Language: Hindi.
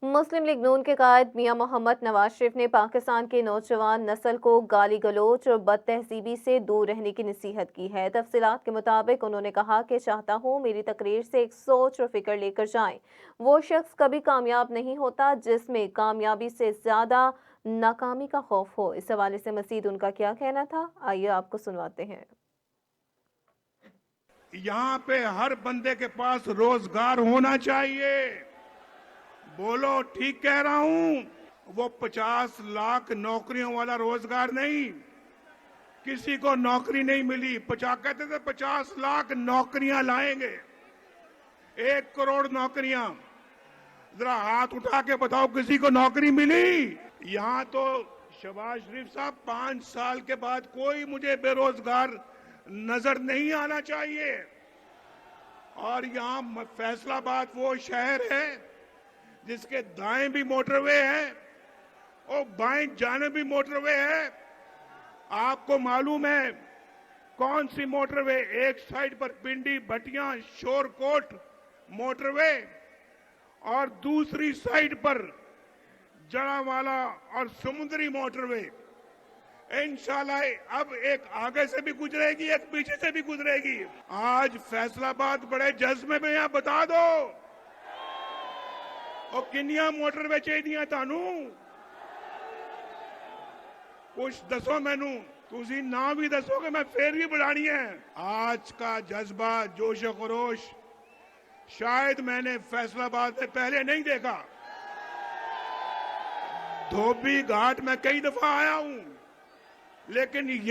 मुस्लिम लीग नून के कायद मियां मोहम्मद नवाज शरीफ ने पाकिस्तान के नौजवान नस्ल को गाली गलोच और बदतहजीबी से दूर रहने की नसीहत की है। तफसीलात के मुताबिक उन्होंने कहा कि चाहता हूं मेरी तकरीर से एक सोच और फिक्र लेकर जाएं। वो शख्स कभी कामयाब नहीं होता जिसमें कामयाबी से ज्यादा नाकामी का खौफ हो। इस हवाले से मजीद उनका क्या कहना था, आइए आपको सुनवाते हैं। यहाँ पे हर बंदे के पास रोजगार होना चाहिए। बोलो, ठीक कह रहा हूं। वो 50 लाख नौकरियों वाला रोजगार नहीं। किसी को नौकरी नहीं मिली, 50 कहते थे 50 लाख नौकरियां लाएंगे, 1 करोड़ नौकरियां। जरा हाथ उठा के बताओ, किसी को नौकरी मिली? यहाँ तो शहबाज शरीफ साहब 5 साल के बाद कोई मुझे बेरोजगार नजर नहीं आना चाहिए। और यहाँ फैसलाबाद वो शहर है जिसके दाएं भी मोटरवे है और बाएं जाने भी मोटरवे है। आपको मालूम है कौन सी मोटरवे? एक साइड पर पिंडी भटिया शोरकोट मोटरवे और दूसरी साइड पर जड़ावाला और समुद्री मोटरवे। इंशाल्लाह अब एक आगे से भी गुजरेगी, एक पीछे से भी गुजरेगी। आज फैसलाबाद बड़े जज्बे में यहां बता दो और किन्नियां मोटरवे चाहिए तानू? कुछ दसो मैनू, तुसी ना भी दसोगे मैं फिर भी बढ़ानी है। आज का जज्बा, जोश खरोश शायद मैंने फैसलाबाद में पहले नहीं देखा। धोबी घाट में कई दफा आया हूं, लेकिन